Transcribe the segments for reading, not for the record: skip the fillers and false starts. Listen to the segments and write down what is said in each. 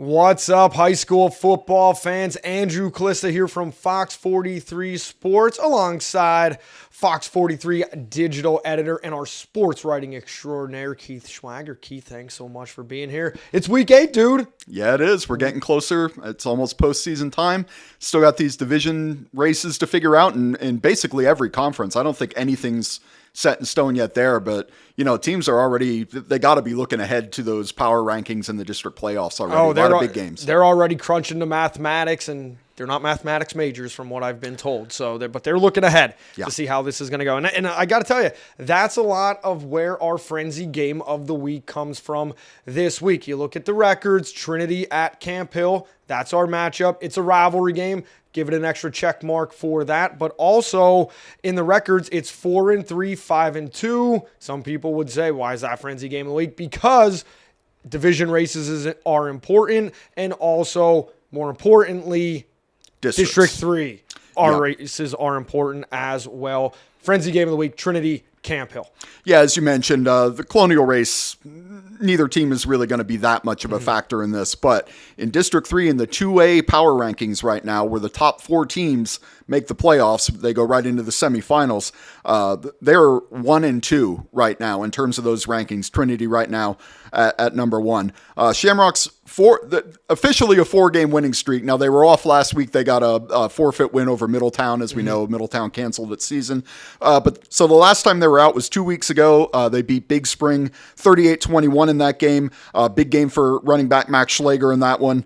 What's up, high school football fans? Andrew Calista here from Fox 43 Sports alongside Fox 43 digital editor and our sports writing extraordinaire, Keith Schwager. Keith, thanks so much for being here. It's week 8, dude. Yeah, it is. We're getting closer. It's almost postseason time. Still got these division races to figure out in basically every conference. I don't think anything's set in stone yet there, but teams are already, they got to be looking ahead to those power rankings in the district playoffs already. A lot of big games. They're already crunching the mathematics, and they're not mathematics majors from what I've been told. But they're looking ahead to see how this is going to go. And I got to tell you, that's a lot of where our frenzy game of the week comes from this week. You look at the records, Trinity at Camp Hill. That's our matchup. It's a rivalry game. Give it an extra check mark for that. But also in the records, it's 4-3, 5-2. Some people would say, why is that frenzy game of the week? Because division races are important, and also, more importantly, District 3 races are important as well. Frenzy game of the week, Trinity-Camp Hill. Yeah, as you mentioned, the Colonial race, neither team is really going to be that much of a factor in this. But in District 3, in the 2A power rankings right now, where the top 4 teams make the playoffs, they go right into the semifinals. They're 1 and 2 right now in terms of those rankings. Trinity right now at number 1. Shamrocks officially a 4-game winning streak. Now they were off last week. They got a forfeit win over Middletown, as we know. Middletown canceled its season. But so the last time they were out was 2 weeks ago. They beat Big Spring 38-21 in that game. Big game for running back Max Schlager in that one.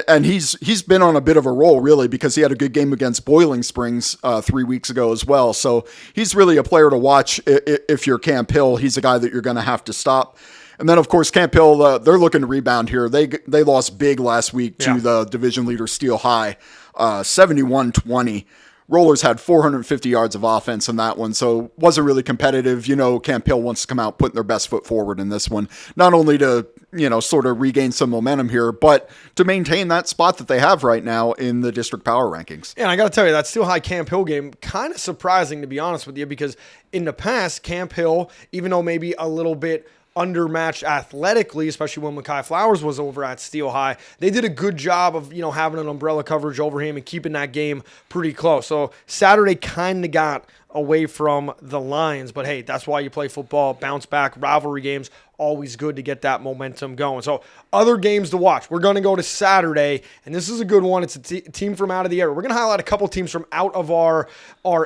And he's been on a bit of a roll, really, because he had a good game against Boiling Springs 3 weeks ago as well. So he's really a player to watch if you're Camp Hill. He's a guy that you're going to have to stop. And then, of course, Camp Hill, they're looking to rebound here. They lost big last week to the division leader Steel High, 71-20. Rollers had 450 yards of offense in that one, so wasn't really competitive. Camp Hill wants to come out putting their best foot forward in this one, not only to, sort of regain some momentum here, but to maintain that spot that they have right now in the district power rankings. And I got to tell you, that Steel High Camp Hill game, kind of surprising, to be honest with you, because in the past, Camp Hill, even though maybe a little bit undermatched athletically, especially when Mekhi Flowers was over at Steel High, they did a good job of, having an umbrella coverage over him and keeping that game pretty close. So Saturday kind of got away from the Lions, but hey, that's why you play football. Bounce back, rivalry games, always good to get that momentum going. So other games to watch. We're going to go to Saturday, and this is a good one. It's a team from out of the area. We're going to highlight a couple teams from out of our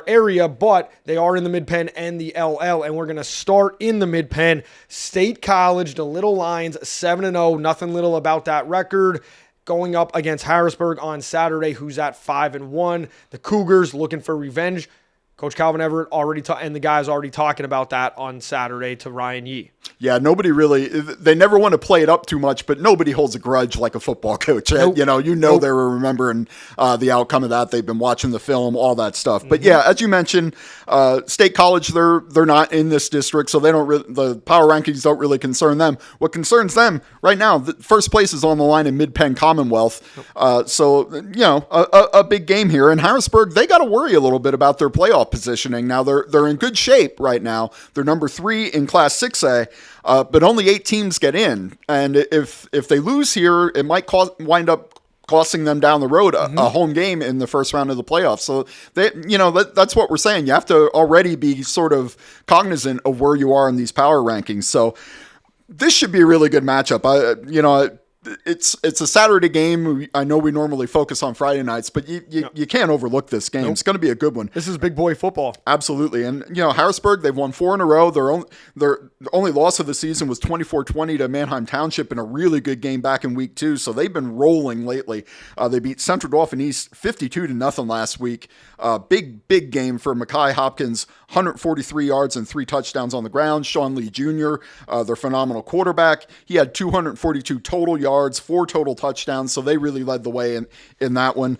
area, but they are in the Mid-Penn and the LL, and we're going to start in the Mid-Penn. State College, the Little Lions, 7-0, nothing little about that record. Going up against Harrisburg on Saturday, who's at 5-1. The Cougars looking for revenge. Coach Calvin Everett and the guys already talking about that on Saturday to Ryan Yee. Yeah, nobody really, they never want to play it up too much, but nobody holds a grudge like a football coach. Nope. Nope. They were remembering the outcome of that. They've been watching the film, all that stuff. But yeah, as you mentioned, State College, they're not in this district, so they don't the power rankings don't really concern them. What concerns them right now, the first place is on the line in Mid-Penn Commonwealth. A big game here. And Harrisburg, they got to worry a little bit about their playoff positioning. Now they're in good shape right now. They're number 3 in Class 6A, but only 8 teams get in. And if they lose here, it might wind up costing them down the road a home game in the first round of the playoffs. So that's what we're saying. You have to already be sort of cognizant of where you are in these power rankings. So this should be a really good matchup. It's a Saturday game. I know we normally focus on Friday nights, but you can't overlook this game. Nope. It's going to be a good one. This is big boy football. Absolutely. And, Harrisburg, they've won 4 in a row. Their only loss of the season was 24-20 to Manheim Township in a really good game back in week 2. So they've been rolling lately. They beat Central Dauphin East 52-0 last week. Big game for Mekhi Hopkins, 143 yards and 3 touchdowns on the ground. Sean Lee Jr., their phenomenal quarterback. He had 242 total yards, 4 total touchdowns. So they really led the way in that one.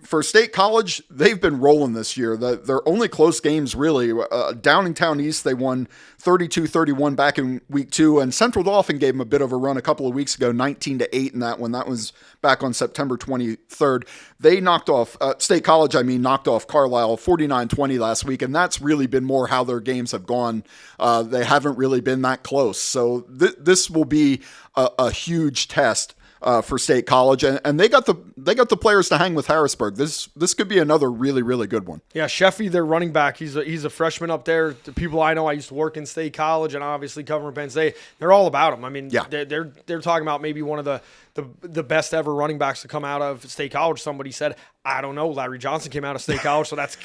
for State College, they've been rolling this year. Their only close games, really, Downingtown East, they won 32-31 back in week 2, and Central Dauphin gave them a bit of a run a couple of weeks ago, 19-8 in that one. That was back on September 23rd. They knocked off, State College, knocked off Carlisle 49-20 last week, and that's really been more how their games have gone. They haven't really been that close. So this will be a huge test for State College, and they got the players to hang with Harrisburg. This could be another really, really good one. Yeah, Sheffy, their running back, he's a freshman up there. The people I know, I used to work in State College and obviously covering Penn State. They're all about him. I mean, yeah. they're talking about maybe one of the best ever running backs to come out of State College. Somebody said, I don't know, Larry Johnson came out of State College, so that's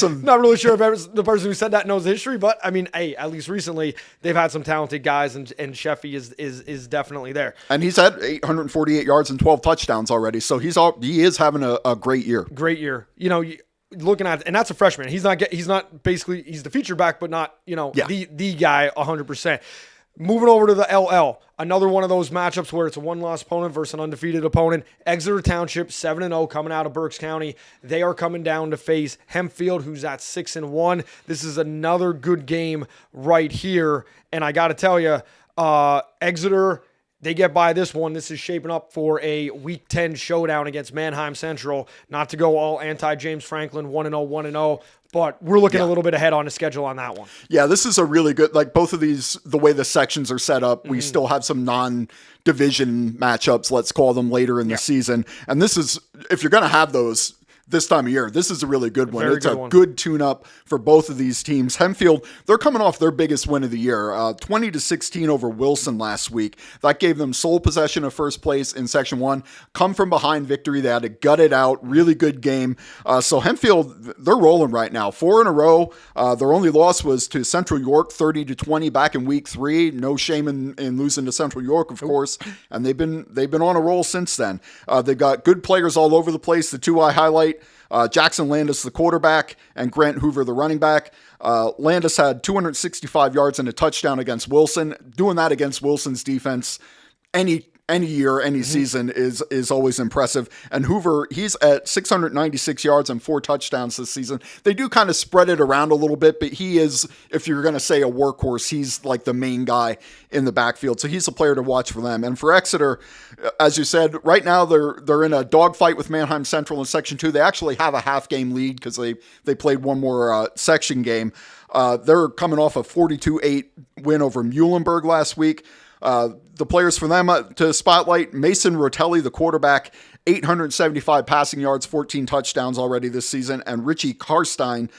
not really sure if the person who said that knows the history, but I mean, hey, at least recently they've had some talented guys, and Sheffy is definitely there. And he's had 848 yards and 12 touchdowns already, so he is having a great year. Great year. Looking at, and that's a freshman. He's not basically, he's the feature back, but not, the guy 100%. Moving over to the LL, another one of those matchups where it's a one-loss opponent versus an undefeated opponent. Exeter Township, 7-0, coming out of Berks County. They are coming down to face Hempfield, who's at 6-1. This is another good game right here. And I got to tell you, Exeter, they get by this one. This is shaping up for a Week 10 showdown against Manheim Central. Not to go all anti-James Franklin, 1-0, 1-0. But we're looking a little bit ahead on the schedule on that one. Yeah, this is a really good, like both of these, the way the sections are set up, we still have some non-division matchups, let's call them, later in the season. And this is, if you're going to have those this time of year, this is a really good one. It's a good tune-up for both of these teams. Hempfield, they're coming off their biggest win of the year, 20-16 over Wilson last week. That gave them sole possession of first place in Section 1. Come from behind victory. They had to gut it out. Really good game. So Hempfield, they're rolling right now. 4 in a row. Their only loss was to Central York, 30-20 back in week 3. No shame in losing to Central York, of course. And they've been on a roll since then. They've got good players all over the place. The two I highlight, Jackson Landis, the quarterback, and Grant Hoover, the running back. Landis had 265 yards and a touchdown against Wilson. Doing that against Wilson's defense any year, any season is always impressive. And Hoover, he's at 696 yards and 4 touchdowns this season. They do kind of spread it around a little bit, but he is, if you're going to say a workhorse, he's like the main guy in the backfield. So he's a player to watch for them. And for Exeter, as you said, right now they're in a dogfight with Manheim Central in Section 2. They actually have a half-game lead because they played one more section game. They're coming off a 42-8 win over Muhlenberg last week. The players for them to spotlight, Mason Rotelli, the quarterback, 875 passing yards, 14 touchdowns already this season, and Richie Karstein,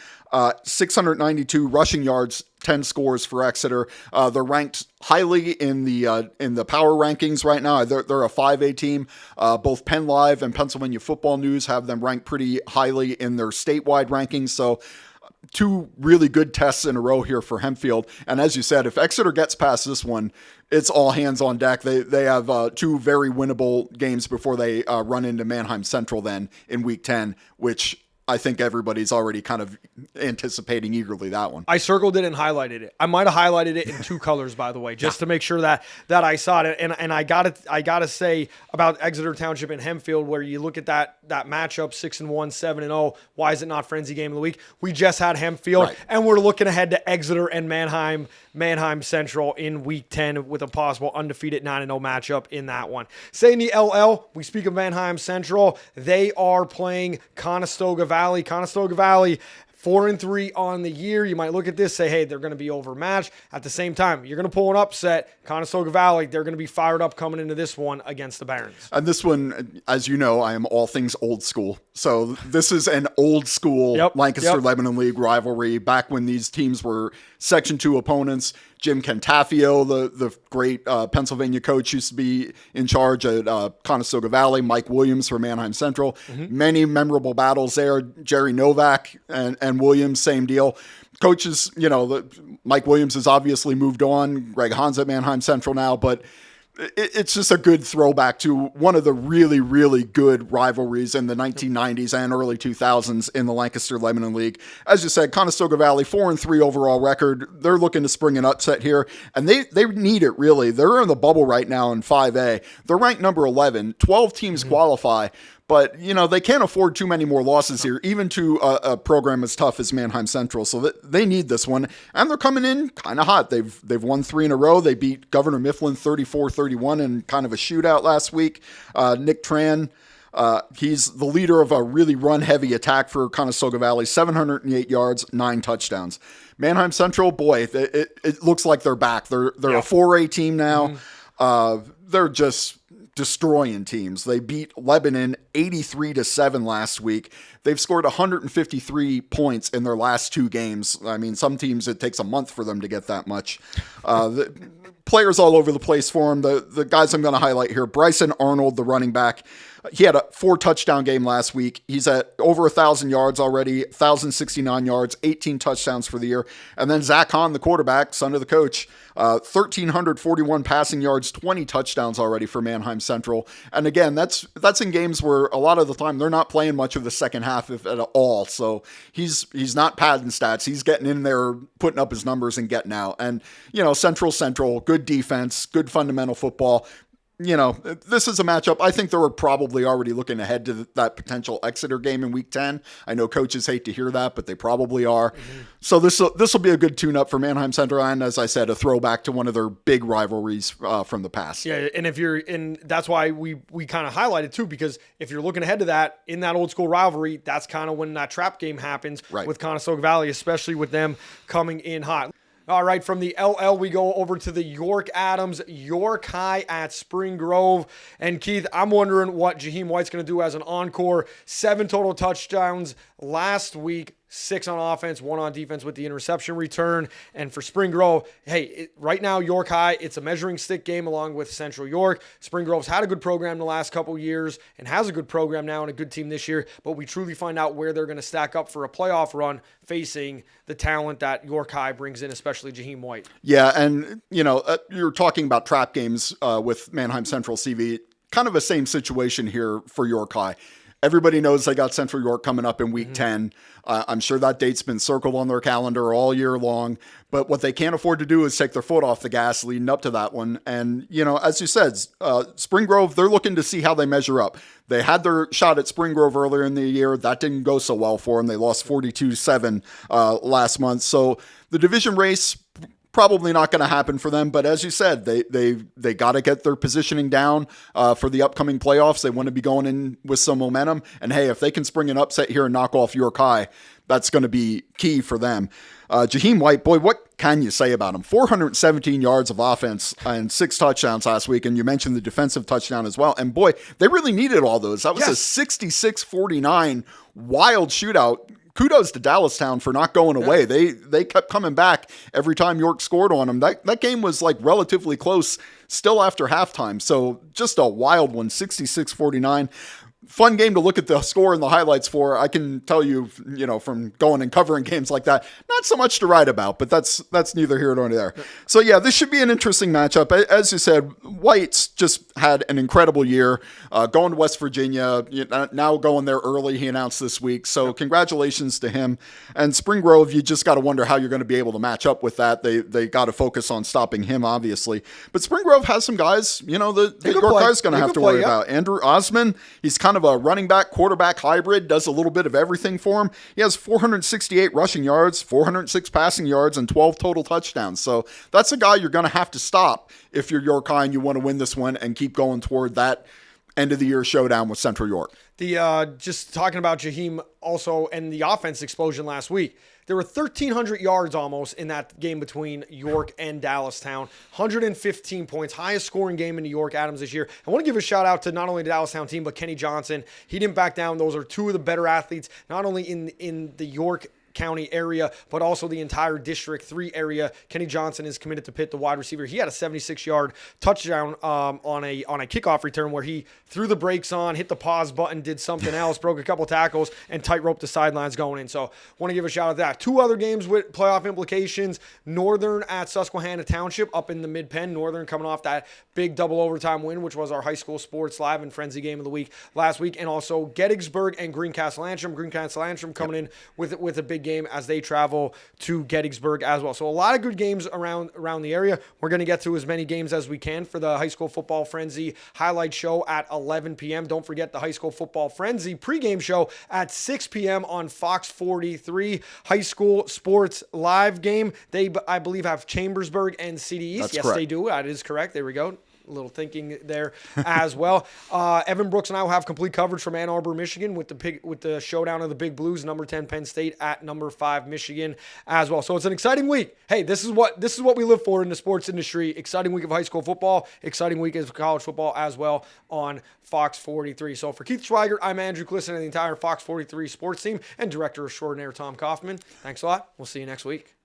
692 rushing yards, 10 scores for Exeter. They're ranked highly in the power rankings right now. They're a 5A team. Both Penn Live and Pennsylvania Football News have them ranked pretty highly in their statewide rankings. So 2 really good tests in a row here for Hempfield. And as you said, if Exeter gets past this one, it's all hands on deck. They have 2 very winnable games before they run into Manheim Central then in Week 10, which I think everybody's already kind of anticipating eagerly that one. I circled it and highlighted it. I might have highlighted it in 2 colors, by the way, just to make sure that I saw it. And I gotta say about Exeter Township and Hempfield, where you look at that matchup, 6-1, 7-0. Why is it not Frenzy Game of the Week? We just had Hempfield, and we're looking ahead to Exeter and Manheim Central in Week 10 with a possible undefeated 9-0 matchup in that one. Saying the LL, we speak of Manheim Central. They are playing Conestoga Valley. Conestoga Valley, 4-3 on the year. You might look at this, say, hey, they're going to be overmatched. At the same time, you're going to pull an upset. Conestoga Valley, they're going to be fired up coming into this one against the Barons. And this one, as you know, I am all things old school. So this is an old school Lancaster-Lebanon League rivalry back when these teams were Section 2 opponents. Jim Cantafio, the great Pennsylvania coach, used to be in charge at Conestoga Valley. Mike Williams for Manheim Central. Many memorable battles there. Jerry Novak and Williams, same deal. Coaches, Mike Williams has obviously moved on. Greg Hans at Manheim Central now, but it's just a good throwback to one of the really, really good rivalries in the 1990s and early 2000s in the Lancaster-Lebanon League. As you said, Conestoga Valley, 4-3 overall record. They're looking to spring an upset here, and they need it, really. They're in the bubble right now in 5A. They're ranked number 11. 12 teams qualify, But, they can't afford too many more losses here, even to a program as tough as Mannheim Central. So they need this one. And they're coming in kind of hot. They've won 3 in a row. They beat Governor Mifflin 34-31 in kind of a shootout last week. Nick Tran, he's the leader of a really run-heavy attack for Conestoga Valley, 708 yards, 9 touchdowns. Mannheim Central, boy, it looks like they're back. They're a 4A team now. They're just destroying teams. They beat Lebanon 83-7 last week. They've scored 153 points in their last 2 games. I mean, some teams, it takes a month for them to get that much. The players all over the place for them. The guys I'm going to highlight here, Bryson Arnold, the running back. He had a 4 touchdown game last week. He's at over 1,000 yards already, 1,069 yards, 18 touchdowns for the year. And then Zach Hahn, the quarterback, son of the coach, 1,341 passing yards, 20 touchdowns already for Mannheim Central. And again, that's in games where a lot of the time they're not playing much of the second half if at all. So he's not padding stats. He's getting in there, putting up his numbers and getting out. And, Central, good defense, good fundamental football. This is a matchup. I think they were probably already looking ahead to that potential Exeter game in week 10. I know coaches hate to hear that, but they probably are. Mm-hmm. So this will be a good tune-up for Mannheim Central, and as I said, a throwback to one of their big rivalries from the past. Yeah, and that's why we kind of highlighted too, because if you're looking ahead to that in that old school rivalry, that's kind of when that trap game happens with Conestoga Valley, especially with them coming in hot. All right, from the LL, we go over to the York Adams, York High at Spring Grove. And Keith, I'm wondering what Jaheim White's going to do as an encore. 7 total touchdowns last week, 6 on offense, 1 on defense with the interception return. And for Spring Grove, right now, York High, it's a measuring stick game along with Central York. Spring Grove's had a good program the last couple years and has a good program now and a good team this year. But we truly find out where they're going to stack up for a playoff run facing the talent that York High brings in, especially Jaheim White. Yeah, and, you're talking about trap games with Mannheim Central CV. Kind of a same situation here for York High. Everybody knows they got Central York coming up in week 10. I'm sure that date's been circled on their calendar all year long. But what they can't afford to do is take their foot off the gas leading up to that one. And, as you said, Spring Grove, they're looking to see how they measure up. They had their shot at Spring Grove earlier in the year. That didn't go so well for them. They lost 42-7 last month. So the division race, probably not going to happen for them, but as you said, they got to get their positioning down for the upcoming playoffs. They want to be going in with some momentum, and hey, if they can spring an upset here and knock off York High, that's going to be key for them. Jaheim White, boy, what can you say about him? 417 yards of offense and 6 touchdowns last week, and you mentioned the defensive touchdown as well. And boy, they really needed all those. That was a 66-49 wild shootout. Kudos to Dallastown for not going away. They kept coming back every time York scored on them. That game was like relatively close still after halftime. So just a wild one, 66-49. Fun game to look at the score and the highlights for. I can tell you, from going and covering games like that, not so much to write about, but that's neither here nor there. So yeah, this should be an interesting matchup. As you said, White's just had an incredible year, going to West Virginia, now going there early, he announced this week. So congratulations to him. And Spring Grove, you just got to wonder how you're going to be able to match up with that. They got to focus on stopping him, obviously. But Spring Grove has some guys, the York guys going to have to worry about. Andrew Osman, he's kind of a running back quarterback hybrid, does a little bit of everything for him. He has 468 rushing yards, 406 passing yards, and 12 total touchdowns. So that's a guy you're going to have to stop if you're York High and you want to win this one and keep going toward that end of the year showdown with Central York. Just talking about Jaheim also and the offense explosion last week. There were 1,300 yards almost in that game between York and Dallastown. 115 points, highest scoring game in the York Adams this year. I want to give a shout out to not only the Dallastown team, but Kenny Johnson. He didn't back down. Those are 2 of the better athletes, not only in the York County area, but also the entire District 3 area. Kenny Johnson is committed to Pitt, the wide receiver. He had a 76-yard touchdown on a kickoff return where he threw the brakes on, hit the pause button, did something else, broke a couple tackles, and tightrope the sidelines going in. So want to give a shout out to that. 2 other games with playoff implications. Northern at Susquehanna Township up in the mid-pen. Northern coming off that big double overtime win, which was our high school sports live and frenzy game of the week last week. And also Gettysburg and Greencastle Antrim. Greencastle Antrim coming in with a big game as they travel to Gettysburg as well. So a lot of good games around the area. We're going to get through as many games as we can for the High School Football Frenzy highlight show at 11 p.m. Don't forget the High School Football Frenzy pregame show at 6 p.m. on Fox 43. High School Sports Live game. They, I believe, have Chambersburg and City East. That's yes, correct. they do. That is correct. There we go. A little thinking there as well. Evan Brooks and I will have complete coverage from Ann Arbor, Michigan, with the showdown of the Big Blues, number 10 Penn State at number 5 Michigan as well. So it's an exciting week. Hey, this is what we live for in the sports industry. Exciting week of high school football, exciting week of college football as well on Fox 43. So for Keith Schweiger, I'm Andrew Clisson and the entire Fox 43 sports team and director extraordinaire Tom Kaufman. Thanks a lot. We'll see you next week.